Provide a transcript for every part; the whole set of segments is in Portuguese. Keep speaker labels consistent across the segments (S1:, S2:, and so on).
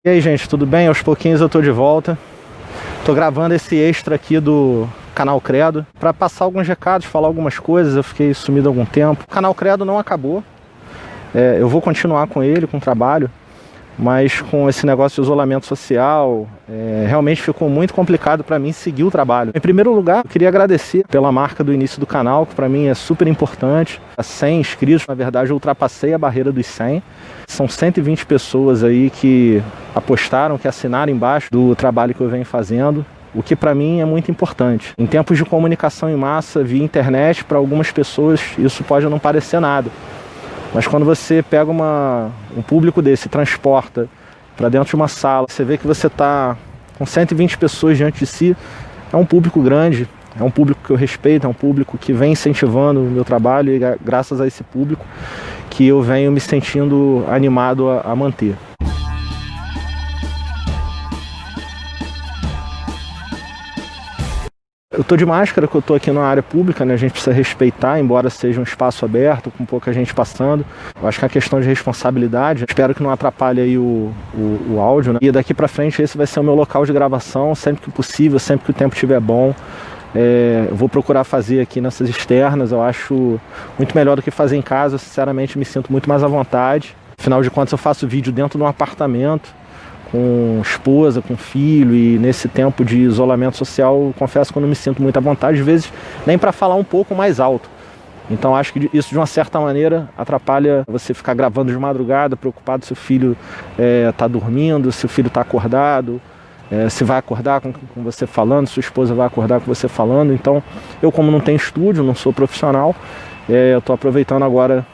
S1: E aí, gente, tudo bem? Aos pouquinhos eu tô de volta. Tô gravando esse extra aqui do Canal Credo para passar alguns recados, falar algumas coisas. Eu fiquei sumido há algum tempo. O Canal Credo não acabou. Eu vou continuar com ele, com o trabalho, mas com esse negócio de isolamento social, realmente ficou muito complicado para mim seguir o trabalho. Em primeiro lugar, eu queria agradecer pela marca do início do canal, que para mim é super importante. A 100 inscritos, na verdade eu ultrapassei a barreira dos 100. São 120 pessoas aí que apostaram, que assinaram embaixo do trabalho que eu venho fazendo, o que para mim é muito importante. Em tempos de comunicação em massa via internet, para algumas pessoas isso pode não parecer nada. Mas quando você pega um público desse, transporta para dentro de uma sala, você vê que você está com 120 pessoas diante de si, é um público grande, é um público que eu respeito, é um público que vem incentivando o meu trabalho e graças a esse público que eu venho me sentindo animado a manter. Eu tô de máscara, que eu tô aqui na área pública, né? A gente precisa respeitar, embora seja um espaço aberto, com pouca gente passando. Eu acho que é uma questão de responsabilidade. Espero que não atrapalhe aí o áudio, né? E daqui pra frente esse vai ser o meu local de gravação, sempre que possível, sempre que o tempo estiver bom. Eu vou procurar fazer aqui nessas externas, eu acho muito melhor do que fazer em casa. Eu, sinceramente, me sinto muito mais à vontade. Afinal de contas, eu faço vídeo dentro de um apartamento, com esposa, com filho, e nesse tempo de isolamento social, confesso que eu não me sinto muito à vontade, às vezes nem para falar um pouco mais alto. Então acho que isso de uma certa maneira atrapalha você ficar gravando de madrugada, preocupado se o filho está dormindo, se o filho está acordado, se vai acordar com você falando, se sua esposa vai acordar com você falando. Então eu, como não tenho estúdio, não sou profissional, eu estou aproveitando agora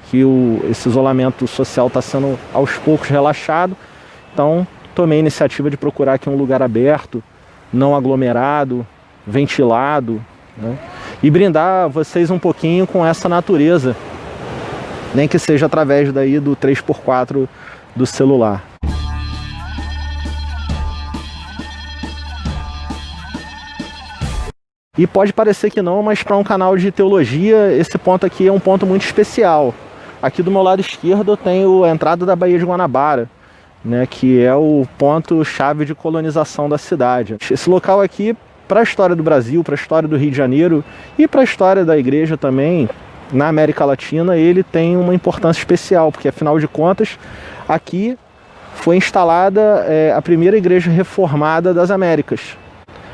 S1: que esse isolamento social está sendo aos poucos relaxado. Então, tomei a iniciativa de procurar aqui um lugar aberto, não aglomerado, ventilado, né? E brindar vocês um pouquinho com essa natureza, nem que seja através daí do 3x4 do celular. E pode parecer que não, mas para um canal de teologia, esse ponto aqui é um ponto muito especial. Aqui do meu lado esquerdo eu tenho a entrada da Baía de Guanabara, né, que é o ponto-chave de colonização da cidade. Esse local aqui, para a história do Brasil, para a história do Rio de Janeiro e para a história da igreja também, na América Latina, ele tem uma importância especial, porque afinal de contas, aqui foi instalada a primeira igreja reformada das Américas,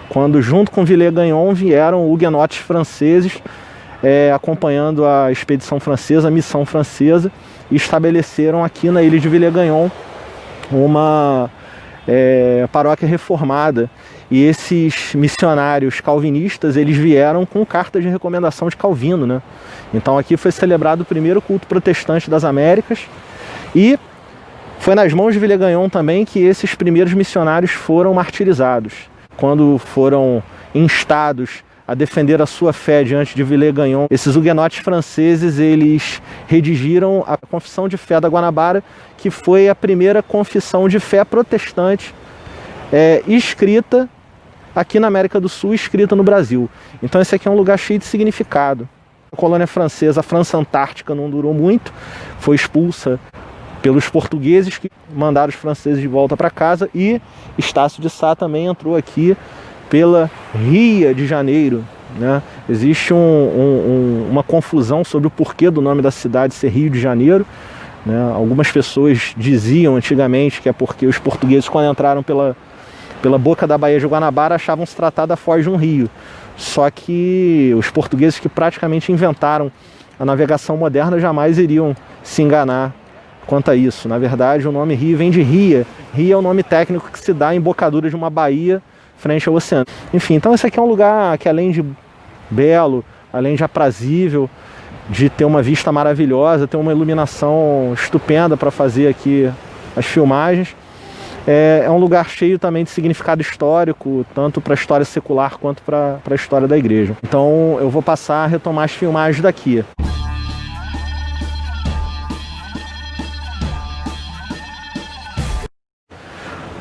S1: quando junto com Villegagnon vieram huguenotes franceses, acompanhando a expedição francesa, a missão francesa, e estabeleceram aqui na ilha de Villegagnon uma paróquia reformada. E esses missionários calvinistas, eles vieram com cartas de recomendação de Calvino, né? Então aqui foi celebrado o primeiro culto protestante das Américas, e foi nas mãos de Villegagnon também que esses primeiros missionários foram martirizados. Quando foram instados a defender a sua fé diante de Villegagnon, esses huguenotes franceses, eles redigiram a Confissão de Fé da Guanabara, que foi a primeira confissão de fé protestante escrita aqui na América do Sul, escrita no Brasil. Então esse aqui é um lugar cheio de significado. A colônia francesa, a França Antártica, não durou muito, foi expulsa pelos portugueses, que mandaram os franceses de volta para casa, e Estácio de Sá também entrou aqui pela Ria de Janeiro, né? Existe uma confusão sobre o porquê do nome da cidade ser Rio de Janeiro, né? Algumas pessoas diziam antigamente que é porque os portugueses, quando entraram pela boca da Baía de Guanabara, achavam se tratar da foz de um rio. Só que os portugueses, que praticamente inventaram a navegação moderna, jamais iriam se enganar quanto a isso. Na verdade, o nome Rio vem de Ria. Ria é o nome técnico que se dá à embocadura de uma baía frente ao oceano. Enfim, então esse aqui é um lugar que, além de belo, além de aprazível, de ter uma vista maravilhosa, ter uma iluminação estupenda para fazer aqui as filmagens, é um lugar cheio também de significado histórico, tanto para a história secular quanto para a história da igreja. Então eu vou passar a retomar as filmagens daqui.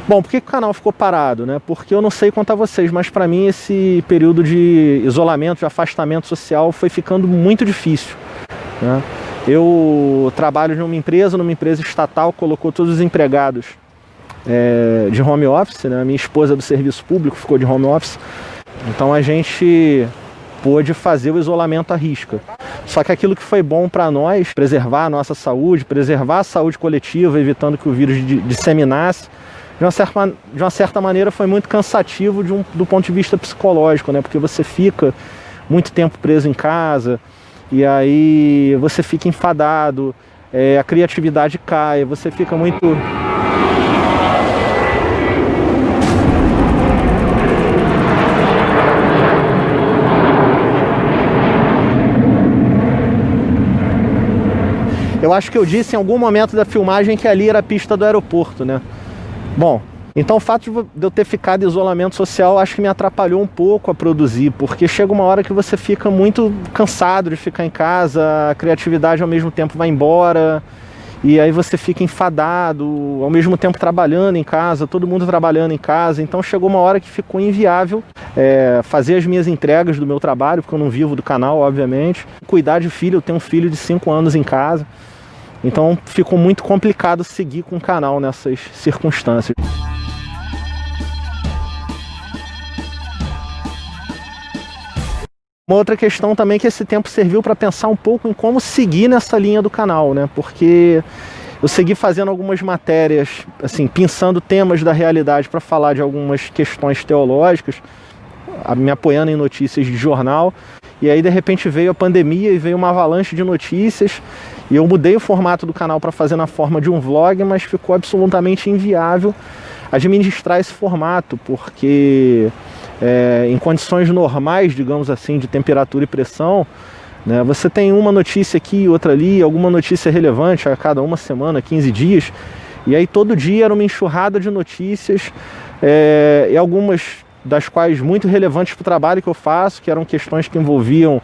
S1: Bom, por que o canal ficou parado, né? Porque eu não sei quanto a vocês, mas para mim esse período de isolamento, de afastamento social foi ficando muito difícil, né? Eu trabalho numa empresa estatal, colocou todos os empregados de home office, né? A minha esposa é do serviço público, ficou de home office. Então a gente pôde fazer o isolamento à risca. Só que aquilo que foi bom para nós, preservar a nossa saúde, preservar a saúde coletiva, evitando que o vírus disseminasse, de uma certa maneira foi muito cansativo do ponto de vista psicológico, né? Porque você fica muito tempo preso em casa, e aí você fica enfadado, a criatividade cai, você fica muito... Eu acho que eu disse em algum momento da filmagem que ali era a pista do aeroporto, né? Bom, então o fato de eu ter ficado em isolamento social acho que me atrapalhou um pouco a produzir, porque chega uma hora que você fica muito cansado de ficar em casa, a criatividade ao mesmo tempo vai embora, e aí você fica enfadado, ao mesmo tempo trabalhando em casa, todo mundo trabalhando em casa, então chegou uma hora que ficou inviável fazer as minhas entregas do meu trabalho, porque eu não vivo do canal, obviamente, cuidar de filho, eu tenho um filho de 5 anos em casa. Então ficou muito complicado seguir com o canal nessas circunstâncias. Uma outra questão também é que esse tempo serviu para pensar um pouco em como seguir nessa linha do canal, né? Porque eu segui fazendo algumas matérias, assim, pensando temas da realidade para falar de algumas questões teológicas, me apoiando em notícias de jornal. E aí de repente veio a pandemia e veio uma avalanche de notícias. E eu mudei o formato do canal para fazer na forma de um vlog, mas ficou absolutamente inviável administrar esse formato, porque em condições normais, digamos assim, de temperatura e pressão, né, você tem uma notícia aqui, outra ali, alguma notícia relevante a cada uma semana, 15 dias, e aí todo dia era uma enxurrada de notícias, e algumas das quais muito relevantes para o trabalho que eu faço, que eram questões que envolviam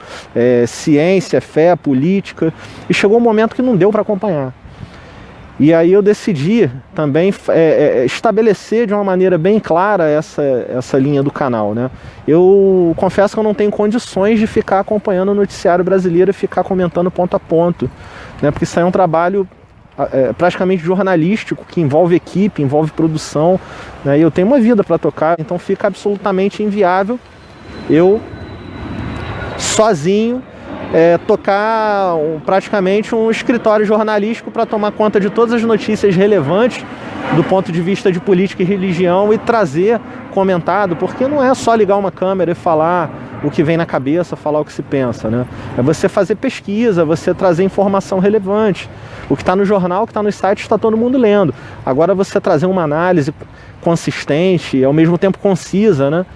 S1: ciência, fé, política, e chegou um momento que não deu para acompanhar. E aí eu decidi também estabelecer de uma maneira bem clara essa linha do canal, né? Eu confesso que eu não tenho condições de ficar acompanhando o noticiário brasileiro e ficar comentando ponto a ponto, né? Porque isso aí é um trabalho praticamente jornalístico, que envolve equipe, envolve produção, né? E eu tenho uma vida para tocar, então fica absolutamente inviável eu sozinho tocar praticamente um escritório jornalístico para tomar conta de todas as notícias relevantes do ponto de vista de política e religião e trazer comentado, porque não é só ligar uma câmera e falar o que vem na cabeça, falar o que se pensa, né? É você fazer pesquisa, você trazer informação relevante. O que está no jornal, o que está nos sites, está todo mundo lendo. Agora você trazer uma análise consistente e ao mesmo tempo concisa, né?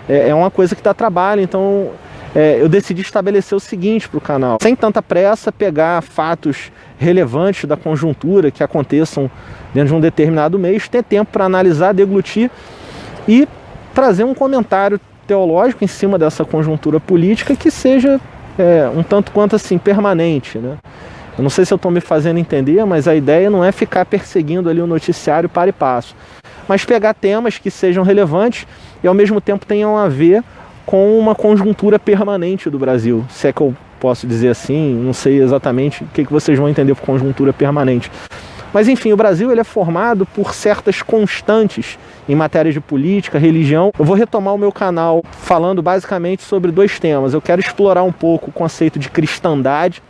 S1: É uma coisa que dá trabalho, então eu decidi estabelecer o seguinte para o canal: sem tanta pressa, pegar fatos relevantes da conjuntura que aconteçam dentro de um determinado mês, ter tempo para analisar, deglutir e trazer um comentário teológico em cima dessa conjuntura política que seja um tanto quanto assim permanente, né? Eu não sei se eu estou me fazendo entender, mas a ideia não é ficar perseguindo ali o noticiário para e passo, mas pegar temas que sejam relevantes e ao mesmo tempo tenham a ver com uma conjuntura permanente do Brasil, se é que eu posso dizer assim, não sei exatamente o que vocês vão entender por conjuntura permanente. Mas enfim, o Brasil ele é formado por certas constantes em matéria de política, religião. Eu vou retomar o meu canal falando basicamente sobre 2 temas. Eu quero explorar um pouco o conceito de cristandade,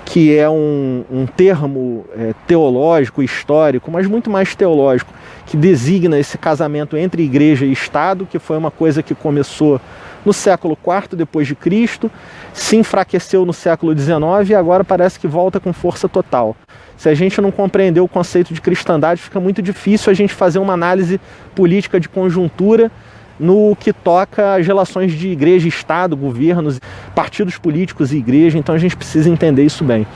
S1: que é um termo teológico, histórico, mas muito mais teológico, que designa esse casamento entre igreja e Estado, que foi uma coisa que começou no século IV depois de Cristo, se enfraqueceu no século XIX e agora parece que volta com força total. Se a gente não compreender o conceito de cristandade, fica muito difícil a gente fazer uma análise política de conjuntura no que toca às relações de igreja, Estado, governos, partidos políticos e igreja, então a gente precisa entender isso bem.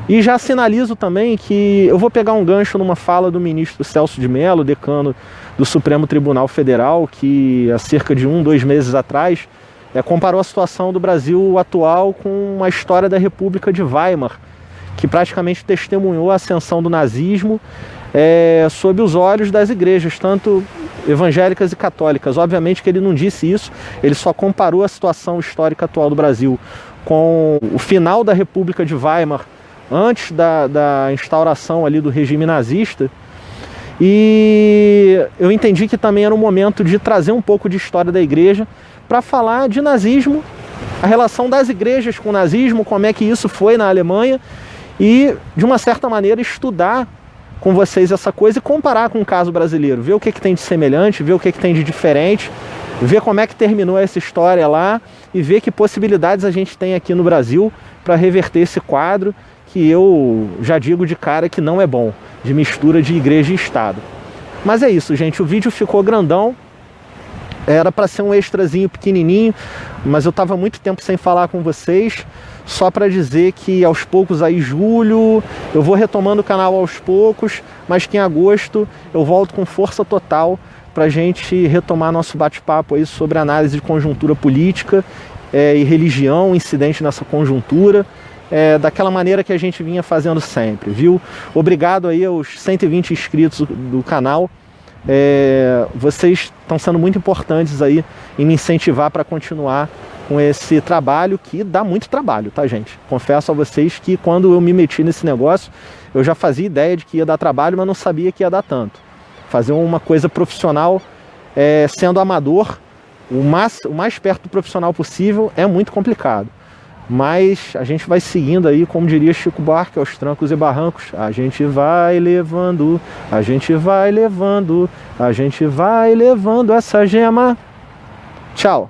S1: E já sinalizo também que eu vou pegar um gancho numa fala do ministro Celso de Mello, decano do Supremo Tribunal Federal, que há cerca de 2 meses atrás comparou a situação do Brasil atual com a história da República de Weimar, que praticamente testemunhou a ascensão do nazismo sob os olhos das igrejas, tanto evangélicas e católicas. Obviamente que ele não disse isso, ele só comparou a situação histórica atual do Brasil com o final da República de Weimar, antes da instauração ali do regime nazista, E eu entendi que também era um momento de trazer um pouco de história da igreja para falar de nazismo, a relação das igrejas com o nazismo, como é que isso foi na Alemanha e, de uma certa maneira, estudar com vocês essa coisa e comparar com o caso brasileiro, ver o que tem de semelhante, ver o que tem de diferente, ver como é que terminou essa história lá e ver que possibilidades a gente tem aqui no Brasil para reverter esse quadro que eu já digo de cara que não é bom, de mistura de igreja e Estado. Mas é isso, gente, o vídeo ficou grandão, era para ser um extrazinho pequenininho, mas eu estava muito tempo sem falar com vocês, só para dizer que aos poucos aí, julho, eu vou retomando o canal aos poucos, mas que em agosto eu volto com força total para a gente retomar nosso bate-papo aí sobre análise de conjuntura política e religião incidente nessa conjuntura, daquela maneira que a gente vinha fazendo sempre, viu? Obrigado aí aos 120 inscritos do canal. Vocês estão sendo muito importantes aí em me incentivar para continuar com esse trabalho que dá muito trabalho, tá, gente? Confesso a vocês que quando eu me meti nesse negócio, eu já fazia ideia de que ia dar trabalho, mas não sabia que ia dar tanto. Fazer uma coisa profissional sendo amador, o mais perto do profissional possível, é muito complicado. Mas a gente vai seguindo aí, como diria Chico Buarque, aos trancos e barrancos. A gente vai levando, a gente vai levando, a gente vai levando essa gema. Tchau.